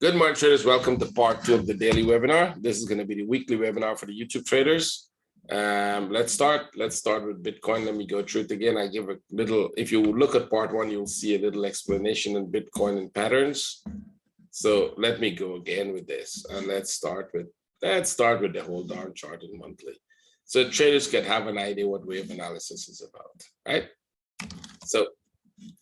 Good morning, traders. Welcome to part 2 of the daily webinar. This is going to be the weekly webinar for the YouTube traders. Let's start with Bitcoin. Let me go through it again. I give a little, if you look at part 1, you'll see a little explanation in Bitcoin and patterns. So let me go again with this. And let's start with the whole darn chart in monthly. So traders can have an idea what wave analysis is about, right? So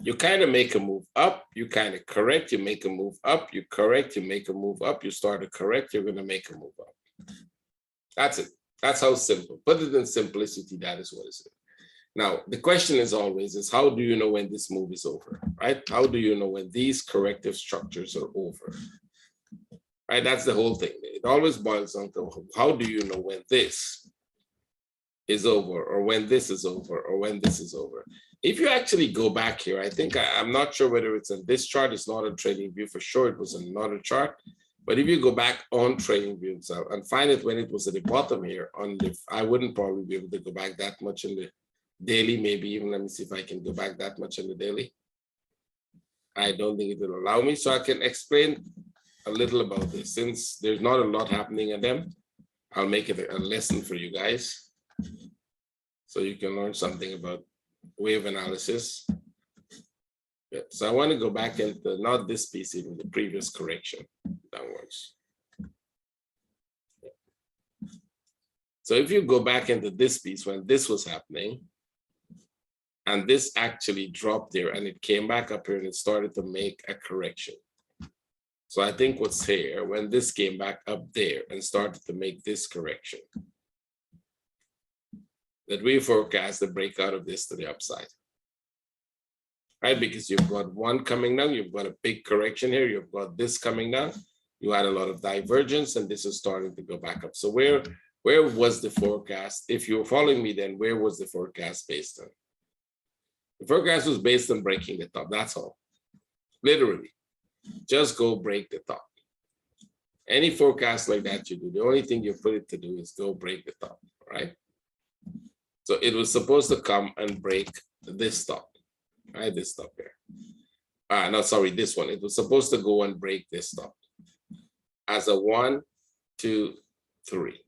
you kind of make a move up, you kind of correct, you make a move up, you correct, you make a move up, you start to correct, you're going to make a move up. That's it. That's how simple. Put it in simplicity, that is what it is. Now, the question is always how do you know when this move is over, right? How do you know when these corrective structures are over? Right? That's the whole thing. It always boils down to how do you know when this is over or when this is over or when this is over. If you actually go back here, I think I'm not sure whether it's in this chart. It's not on Trading View for sure. It was another chart. But if you go back on Trading View itself and find it when it was at the bottom here, I wouldn't probably be able to go back that much in the daily. Maybe even let me see if I can go back that much in the daily. I don't think it will allow me. So I can explain a little about this. Since there's not a lot happening in them, I'll make it a lesson for you guys, so you can learn something about wave analysis. Yeah, so I want to go back into not this piece, even the previous correction downwards. Yeah. So if you go back into this piece when this was happening, and this actually dropped there and it came back up here and it started to make a correction. So I think what's here, when this came back up there and started to make this correction, that we forecast the breakout of this to the upside, right? Because you've got one coming down, you've got a big correction here, you've got this coming down, you had a lot of divergence, and this is starting to go back up. So where was the forecast? If you were following me, then where was the forecast based on? The forecast was based on breaking the top, that's all. Literally, just go break the top. Any forecast like that you do, the only thing you put it to do is go break the top, right? So it was supposed to come and break this top, right? This top here. No, sorry, this one. It was supposed to go and break this top as a 1, 2, 3.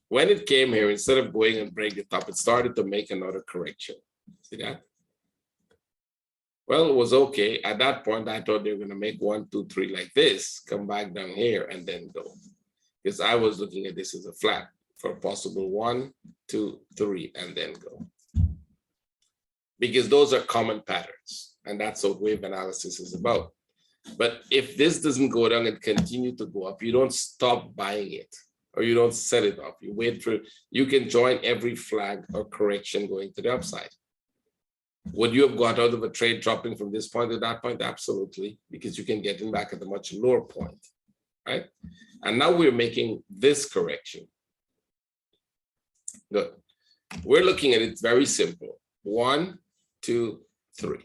When it came here, instead of going and break the top, it started to make another correction. See that? Well, it was okay. At that point, I thought they were going to make 1, 2, 3 like this, come back down here and then go. Because I was looking at this as a flat for possible 1, 2, 3, and then go. Because those are common patterns, and that's what wave analysis is about. But if this doesn't go down and continue to go up, you don't stop buying it, or you don't set it up. You wait for, you can join every flag or correction going to the upside. Would you have got out of a trade dropping from this point to that point? Absolutely, because you can get in back at a much lower point, right? And now we're making this correction. Good. We're looking at it very simple. 1, 2, 3.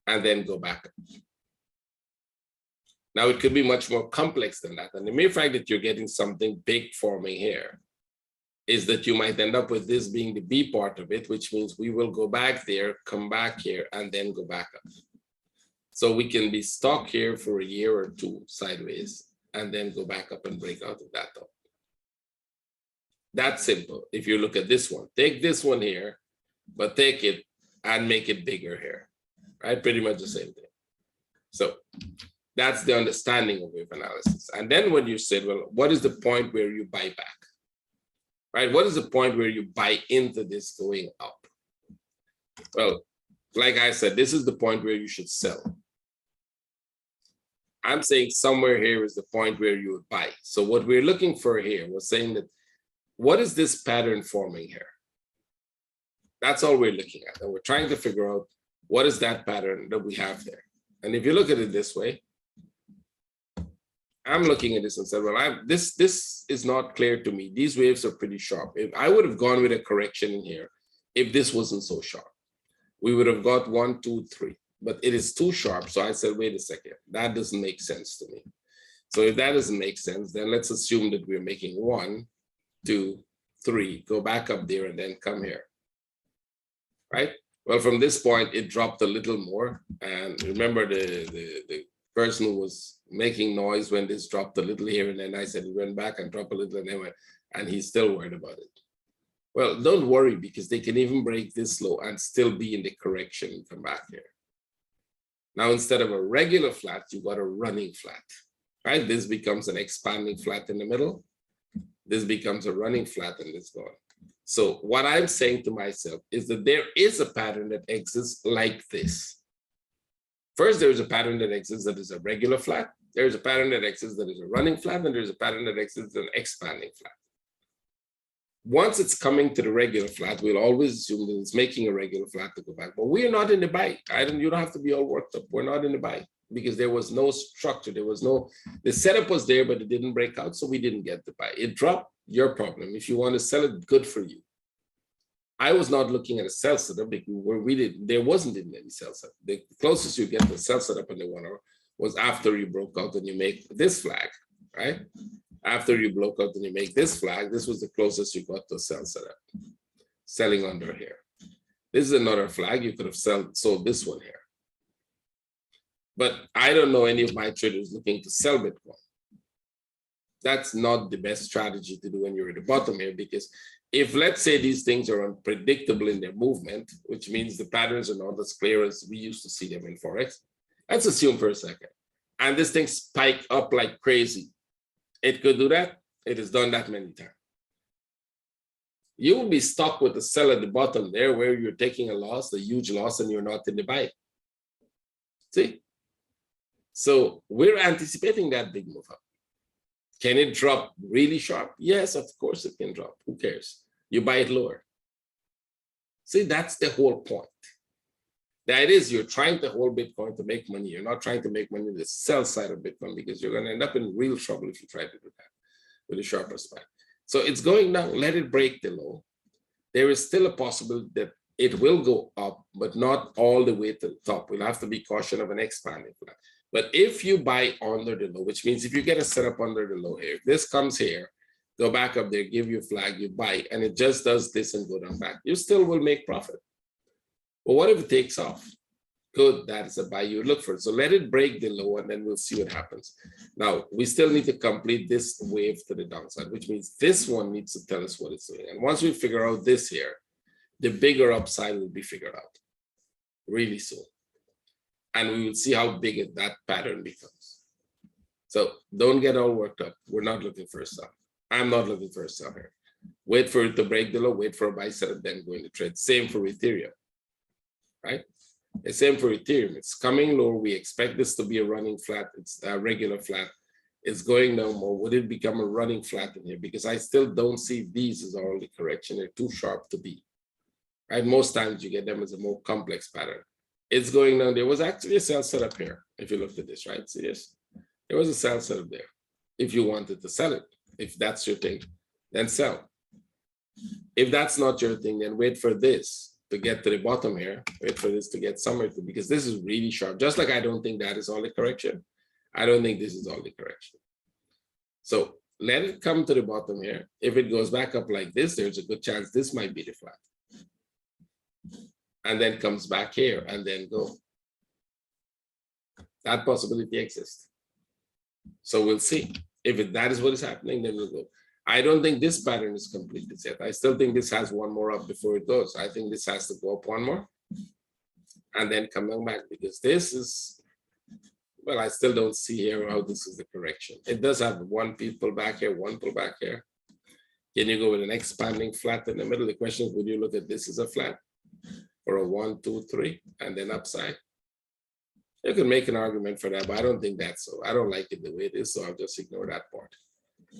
And then go back up. Now it could be much more complex than that. And the mere fact that you're getting something big forming here is that you might end up with this being the B part of it, which means we will go back there, come back here, and then go back up. So we can be stuck here for a year or two sideways, and then go back up and break out of that top. That's simple. If you look at this one, take this one here, but take it and make it bigger here, right? Pretty much the same thing. So that's the understanding of wave analysis. And then when you said, well, what is the point where you buy back, right? What is the point where you buy into this going up? Well, like I said, this is the point where you should sell. I'm saying somewhere here is the point where you would buy. So what we're looking for here was saying that, what is this pattern forming here? That's all we're looking at. And we're trying to figure out what is that pattern that we have there. And if you look at it this way, I'm looking at this and said, well, this is not clear to me. These waves are pretty sharp. If I would have gone with a correction in here, if this wasn't so sharp, we would have got 1, 2, 3. But it is too sharp. So I said, wait a second, that doesn't make sense to me. So if that doesn't make sense, then let's assume that we're making 1, 2, 3, go back up there and then come here, right? Well, from this point, it dropped a little more. And remember the person who was making noise when this dropped a little here, and then I said it went back and dropped a little, and then went, and he's still worried about it. Well, don't worry, because they can even break this low and still be in the correction and come back here. Now, instead of a regular flat, you got a running flat, right? This becomes an expanding flat in the middle. This becomes a running flat, and it's gone. So what I'm saying to myself is that there is a pattern that exists like this. First, there's a pattern that exists that is a regular flat. There's a pattern that exists that is a running flat, and there's a pattern that exists as an expanding flat. Once it's coming to the regular flat, we'll always assume that it's making a regular flat to go back. But we're not in the buy. You don't have to be all worked up. We're not in the buy because there was no structure. The setup was there, but it didn't break out, so we didn't get the buy. It dropped, your problem. If you want to sell it, good for you. I was not looking at a sell setup because there wasn't even any sell setup. The closest you get to sell setup in the 1 hour was after you broke out and you make this flag, right? After you broke out and you make this flag, this was the closest you got to a sell setup, selling under here. This is another flag. You could have sold this one here. But I don't know any of my traders looking to sell Bitcoin. That's not the best strategy to do when you're at the bottom here, because if, let's say, these things are unpredictable in their movement, which means the patterns are not as clear as we used to see them in Forex, let's assume for a second, and this thing spiked up like crazy. It could do that. It has done that many times. You will be stuck with the sell at the bottom there where you're taking a loss, a huge loss, and you're not in the buy. See? So we're anticipating that big move up. Can it drop really sharp? Yes, of course it can drop. Who cares? You buy it lower. See, that's the whole point. The idea is you're trying to hold Bitcoin to make money. You're not trying to make money in the sell side of Bitcoin, because you're going to end up in real trouble if you try to do that with a sharper spike. So it's going down. Let it break the low. There is still a possibility that it will go up, but not all the way to the top. We'll have to be cautious of an expanding flat. But if you buy under the low, which means if you get a setup under the low here, if this comes here, go back up there, give you a flag, you buy, and it just does this and go down back, you still will make profit. But what if it takes off? Good, that is a buy you look for it. So let it break the low, and then we'll see what happens. Now, we still need to complete this wave to the downside, which means this one needs to tell us what it's doing. And once we figure out this here, the bigger upside will be figured out really soon. And we will see how big that pattern becomes. So don't get all worked up. We're not looking for a sell. I'm not looking for a sell here. Wait for it to break the low, wait for a buy setup, then go into trade. Same for Ethereum, right? The same for Ethereum. It's coming lower. We expect this to be a running flat. It's a regular flat. It's going down more. Would it become a running flat in here? Because I still don't see these as all the correction. They're too sharp to be, right? Most times you get them as a more complex pattern. It's going down. There was actually a sell setup here. If you looked at this, right? See this? There was a sell setup there. If you wanted to sell it, if that's your thing, then sell. If that's not your thing, then wait for this to get to the bottom here. Wait for this to get somewhere to, because this is really sharp. Just like I don't think that is all the correction. I don't think this is all the correction. So let it come to the bottom here. If it goes back up like this, there's a good chance this might be the flat. And then comes back here and then go. That possibility exists. So we'll see. If that is what is happening, then we'll go. I don't think this pattern is completed yet. I still think this has one more up before it goes. I think this has to go up one more and then come back, because this is, well, I still don't see here how this is the correction. It does have one pull back here, one pull back here. Can you go with an expanding flat in the middle? The question is, would you look at this as a flat? Or a 1, 2, 3, and then upside. You can make an argument for that, but I don't think that's so. I don't like it the way it is, so I'll just ignore that part.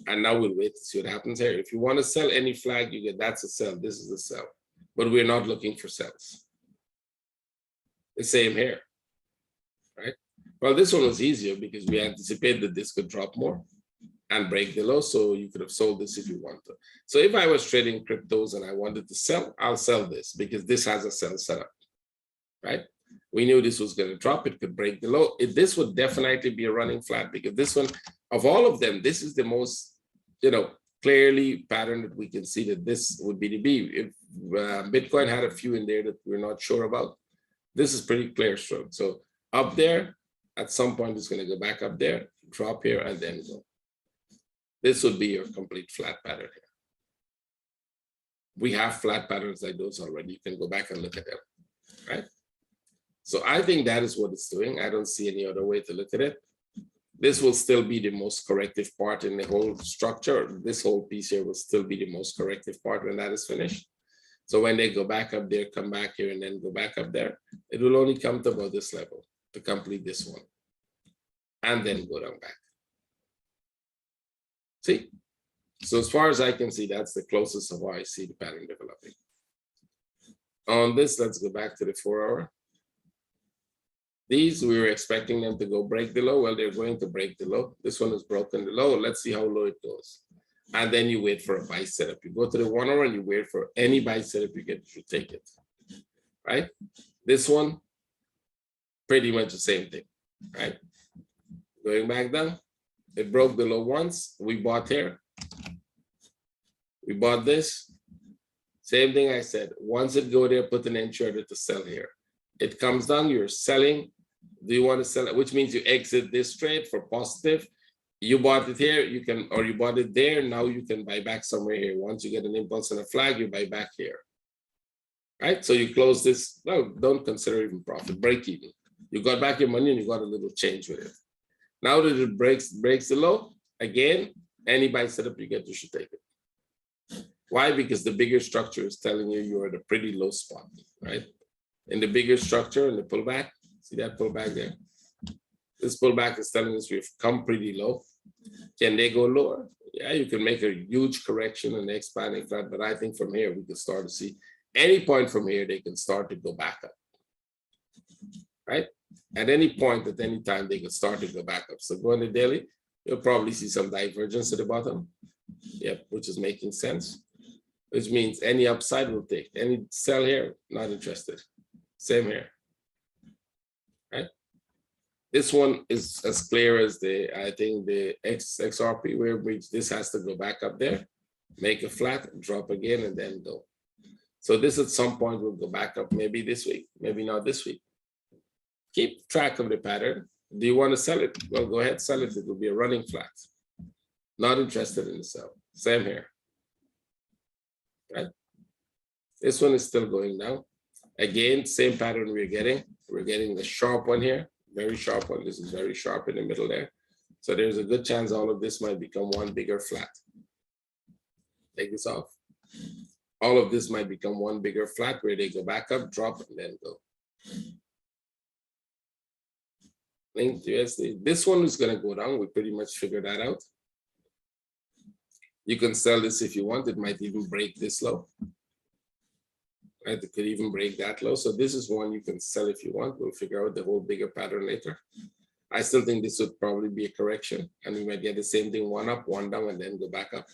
And now we'll wait to see what happens here. If you want to sell any flag, you get that's a sell. This is a sell, but we're not looking for sells. The same here, right? Well, this one was easier because we anticipated that this could drop more and break the low, so you could have sold this if you want to. So if I was trading cryptos and I wanted to sell, I'll sell this because this has a sell setup, right? We knew this was going to drop. It could break the low. This would definitely be a running flat, because this one, of all of them, this is the most, clearly pattern that we can see that this would be the B. If Bitcoin had a few in there that we're not sure about, this is pretty clear stroke. So up there, At some point, it's going to go back up there, drop here, and then go. This would be your complete flat pattern here. We have flat patterns like those already. You can go back and look at them, right? So I think that is what it's doing. I don't see any other way to look at it. This will still be the most corrective part in the whole structure. This whole piece here will still be the most corrective part when that is finished. So when they go back up there, come back here, and then go back up there, it will only come to about this level to complete this one, and then go down back. See? So as far as I can see, that's the closest of how I see the pattern developing. On this, let's go back to the 4-hour. These, we were expecting them to go break the low. Well, they're going to break the low. This one has broken the low. Let's see how low it goes. And then you wait for a buy setup. You go to the 1-hour and you wait for any buy setup you get, you take it, right? This one, pretty much the same thing, right? Going back down, it broke the low once. We bought here. We bought this. Same thing I said. Once it go there, put an entry order to sell here. It comes down, you're selling. Do you want to sell it? Which means you exit this trade for positive. You bought it here, you can, or you bought it there. Now you can buy back somewhere here. Once you get an impulse and a flag, you buy back here. Right? So you close this. No, don't consider even profit, break even. You got back your money and you got a little change with it. Now that it breaks the low, again, any buy setup you get, you should take it. Why? Because the bigger structure is telling you you're at a pretty low spot, right? In the bigger structure and the pullback, see that pullback there? This pullback is telling us we've come pretty low. Can they go lower? Yeah, you can make a huge correction and expanding flat, but I think from here we can start to see any point from here, they can start to go back up, right? At any point, at any time, they can start to go back up. So go on the daily, you'll probably see some divergence at the bottom. Yep, which is making sense, which means any upside will take. Any sell here, not interested. Same here, right? This one is as clear as I think the XRP where this has to go back up there, make a flat, drop again, and then go. So this at some point will go back up, maybe this week, maybe not this week. Keep track of the pattern. Do you want to sell it? Well, go ahead, sell it. It will be a running flat. Not interested in the sell. Same here, right? This one is still going down. Again, same pattern we're getting. We're getting the sharp one here, very sharp one. This is very sharp in the middle there. So there's a good chance all of this might become one bigger flat. Take this off. All of this might become one bigger flat where they go back up, drop, and then go. Link to USD. This one is going to go down. We pretty much figured that out. You can sell this if you want. It might even break this low. Right? It could even break that low. So this is one you can sell if you want. We'll figure out the whole bigger pattern later. I still think this would probably be a correction. And we might get the same thing, one up, one down, and then go back up.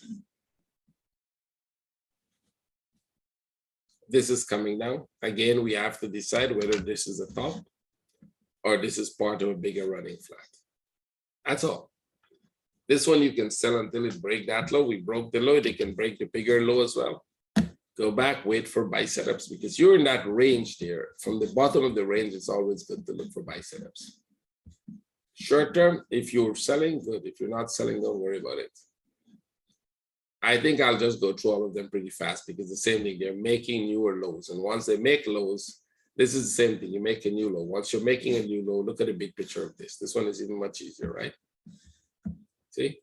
This is coming down. Again, we have to decide whether this is a top or this is part of a bigger running flat. That's all. This one you can sell until it break that low. We broke the low. They can break the bigger low as well. Go back, wait for buy setups because you're in that range there. From the bottom of the range, it's always good to look for buy setups. Short term, if you're selling, good. If you're not selling, don't worry about it. I think I'll just go through all of them pretty fast because the same thing, they're making newer lows. And once they make lows, this is the same thing. You make a new low. Once you're making a new low, look at the big picture of this. This one is even much easier, right? See?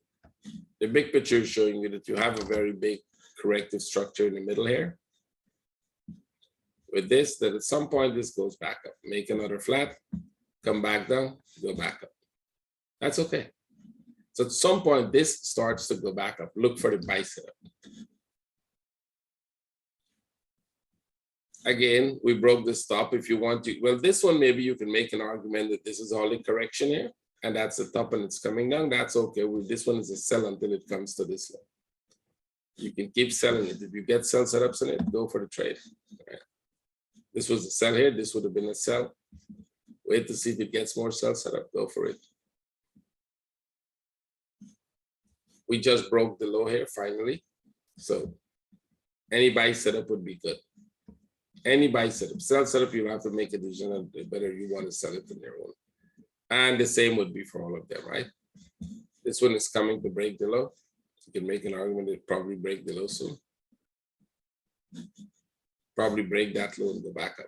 The big picture is showing you that you have a very big corrective structure in the middle here. With this, that at some point this goes back up. Make another flat, come back down, go back up. That's okay. So at some point, this starts to go back up. Look for the buy setup. Again, we broke the stop if you want to. Well, this one, maybe you can make an argument that this is all in correction here, and that's the top and it's coming down. That's okay. Well, this one is a sell until it comes to this one. You can keep selling it. If you get sell setups in it, go for the trade. Right. This was a sell here. This would have been a sell. Wait to see if it gets more sell setup. Go for it. We just broke the low here finally. So any buy setup would be good. Any buy setup. Sell setup, you have to make a decision on whether you want to sell it in your own. And the same would be for all of them, right? This one is coming to break the low. You can make an argument that probably break the low soon. Probably break that low and go back up.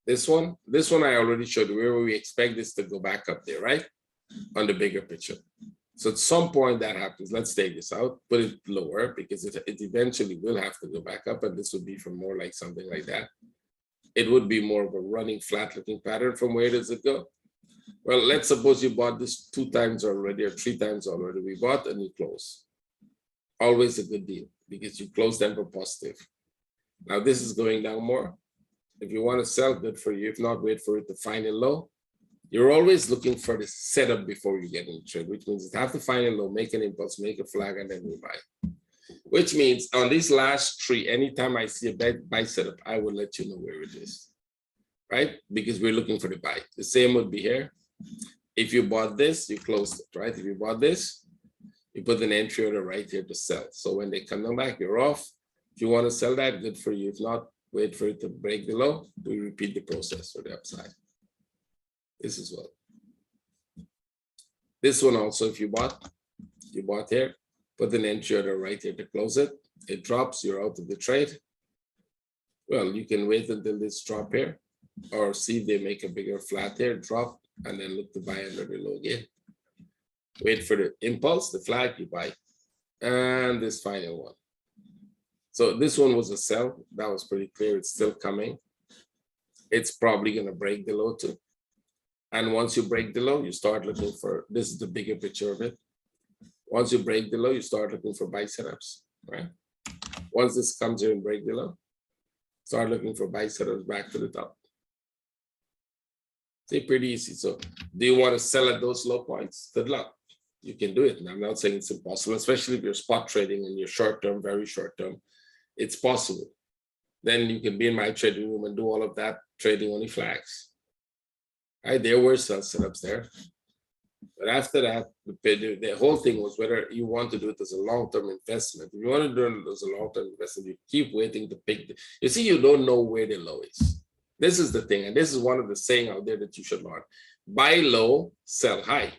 This one I already showed you where we expect this to go back up there, right? On the bigger picture. So at some point that happens. Let's take this out, put it lower because it eventually will have to go back up, and this would be for more like something like that. It would be more of a running flat looking pattern. From where does it go? Well, let's suppose you bought this 2 times already or 3 times already. We bought and you close. Always a good deal because you close them for positive. Now this is going down more. If you want to sell, good for you. If not, wait for it to find a low. You're always looking for the setup before you get in the trade, which means you have to find a low, make an impulse, make a flag, and then you buy. Which means on these last 3, anytime I see a buy setup, I will let you know where it is, right? Because we're looking for the buy. The same would be here. If you bought this, you closed it, right? If you bought this, you put an entry order right here to sell. So when they come back, you're off. If you want to sell that, good for you. If not, wait for it to break the low. We repeat the process for the upside. This as well. This one also, if you bought here, put an entry order right here to close it. It drops, you're out of the trade. Well, you can wait until this drop here, or see if they make a bigger flat here, drop, and then look to buy under the low again. Wait for the impulse, the flag, you buy. And this final one. So this one was a sell. That was pretty clear. It's still coming. It's probably going to break the low too. And once you break the low, you start looking for, this is the bigger picture of it. Once you break the low, you start looking for buy setups, right? Once this comes here and break the low, start looking for buy setups back to the top. See, pretty easy. So do you want to sell at those low points? Good luck. You can do it. And I'm not saying it's impossible, especially if you're spot trading and you're short term, very short term. It's possible. Then you can be in my trading room and do all of that trading only flags. Right? There were sell setups there. But after that, the whole thing was whether you want to do it as a long-term investment. If you want to do it as a long-term investment, you keep waiting to pick. You see, you don't know where the low is. This is the thing. And this is one of the saying out there that you should learn. Buy low, sell high.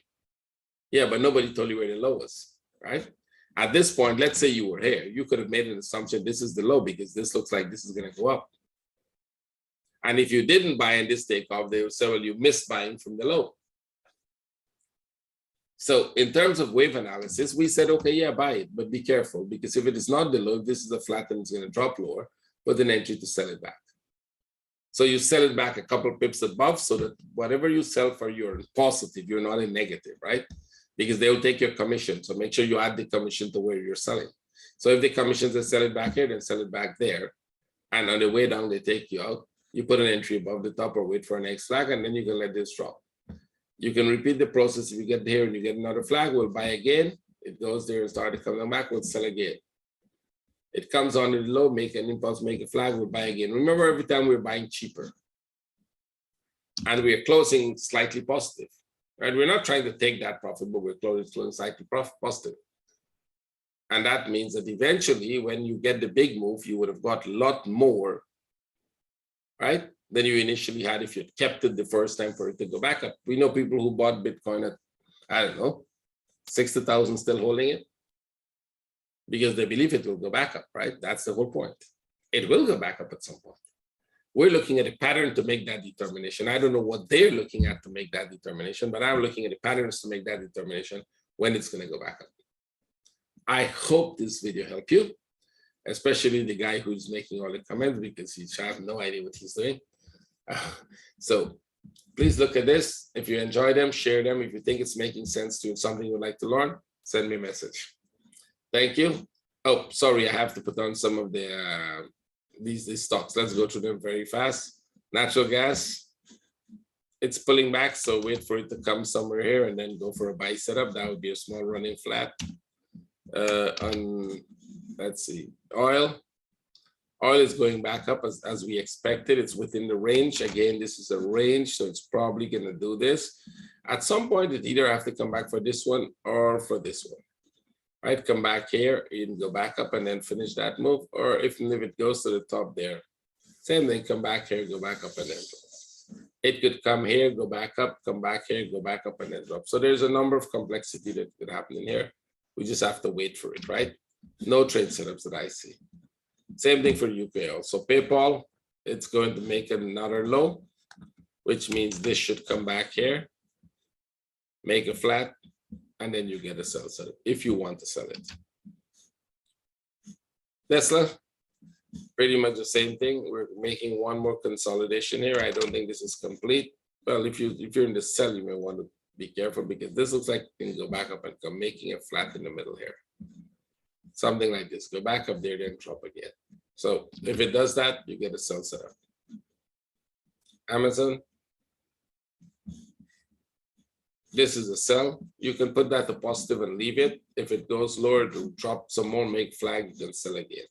Yeah, but nobody told you where the low was, right? At this point, let's say you were here. You could have made an assumption this is the low because this looks like this is going to go up. And if you didn't buy in this takeoff, they would say, well, you missed buying from the low. So in terms of wave analysis, we said, okay, yeah, buy it, but be careful because if it is not the low, if this is a flat and it's going to drop lower, put an entry to sell it back. So you sell it back a couple pips above so that whatever you sell for, you're in positive, you're not in negative, right? Because they will take your commission. So make sure you add the commission to where you're selling. So if the commissions they sell it back here, then sell it back there. And on the way down, they take you out. You put an entry above the top or wait for an X flag, and then you can let this drop. You can repeat the process. If you get here and you get another flag, we'll buy again. It goes there and start coming back, we'll sell again. It comes on the low, make an impulse, make a flag, we'll buy again. Remember, every time we're buying cheaper. And we're closing slightly positive. Right? We're not trying to take that profit, but we're closing slightly positive. And that means that eventually, when you get the big move, you would have got a lot more, right, than you initially had if you kept it the first time for it to go back up. We know people who bought Bitcoin at, I don't know, 60,000 still holding it because they believe it will go back up, right? That's the whole point. It will go back up at some point. We're looking at a pattern to make that determination. I don't know what they're looking at to make that determination, but I'm looking at the patterns to make that determination when it's going to go back up. I hope this video helped you, especially the guy who's making all the comments because he has no idea what he's doing. So please look at this. If you enjoy them, share them. If you think it's making sense to you, something you would like to learn, send me a message. Thank you. Oh, sorry, I have to put on some of the these stocks. Let's go through them very fast. Natural gas, it's pulling back, so wait for it to come somewhere here and then go for a buy setup. That would be a small running flat. Let's see, oil is going back up as we expected. It's within the range. Again, this is a range, so it's probably going to do this. At some point, it either have to come back for this one or for this one. Right, come back here and go back up and then finish that move, or if it goes to the top there, Same thing, come back here, go back up and then drop. It could come here, go back up, come back here, go back up and then drop. So there's a number of complexity that could happen in here. We just have to wait for it, right? No trade setups that I see. Same thing for UK also. PayPal, it's going to make another low, which means this should come back here, make a flat, and then you get a sell setup if you want to sell it. Tesla, pretty much the same thing. We're making one more consolidation here. I don't think this is complete. Well, if you're in the sell, you may want to be careful because this looks like it can go back up and come, making a flat in the middle here. Something like this, go back up there, then drop again. So if it does that, you get a sell setup. Amazon, this is a sell. You can put that to positive and leave it. If it goes lower, to drop some more, make flag, you can sell again.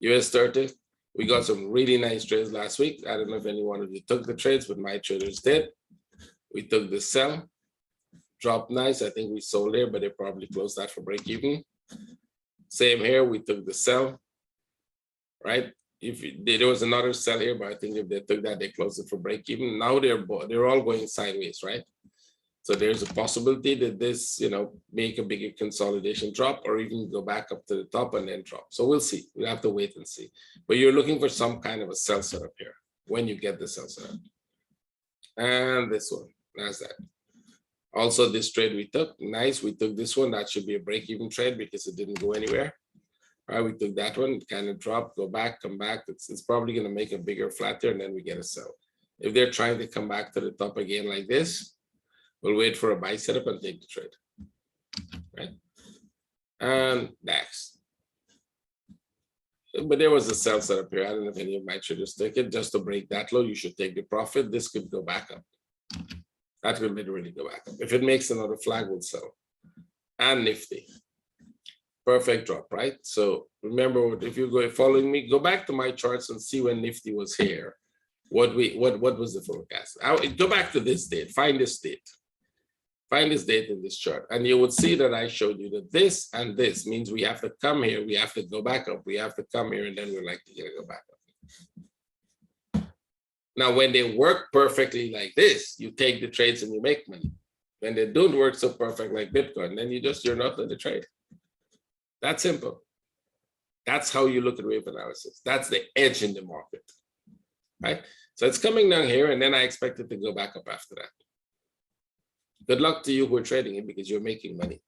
US 30, we got some really nice trades last week. I don't know if any one of you took the trades, but my traders did. We took the sell, dropped nice. I think we sold here, but they probably closed that for break even. Same here, we took the sell, right? There was another sell here, but I think if they took that, they closed it for break even. Now they're all going sideways, right? So there's a possibility that this, make a bigger consolidation drop or even go back up to the top and then drop. So we'll see. We'll have to wait and see. But you're looking for some kind of a sell setup here when you get the sell setup. And this one, NASDAQ. Also, this trade we took, nice. We took this one. That should be a break-even trade because it didn't go anywhere. All right, we took that one, it kind of dropped, go back, come back. It's probably going to make a bigger flat there, and then we get a sell. If they're trying to come back to the top again like this, we'll wait for a buy setup and take the trade. Right? And next. But there was a sell setup here. I don't know if any of my traders took it. Just to break that low, you should take the profit. This could go back up. That will literally go back up. If it makes another flag, we'll sell. And Nifty. Perfect drop, right? So remember, if you're following me, go back to my charts and see when Nifty was here. What was the forecast? Go back to this date. Find this date. Find this date in this chart, and you would see that I showed you that this and this means we have to come here, we have to go back up, we have to come here, and then we're likely to go back up. Now, when they work perfectly like this, you take the trades and you make money. When they don't work so perfect like Bitcoin, then you're not in the trade. That's simple. That's how you look at wave analysis. That's the edge in the market, right? So it's coming down here, and then I expect it to go back up after that. Good luck to you who are trading it because you're making money.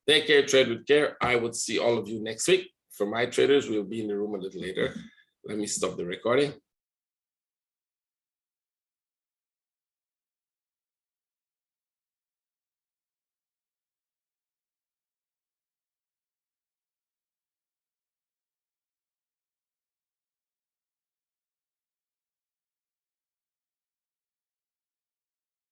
Take care, trade with care. I would see all of you next week. For my traders, we'll be in the room a little later. Let me stop the recording.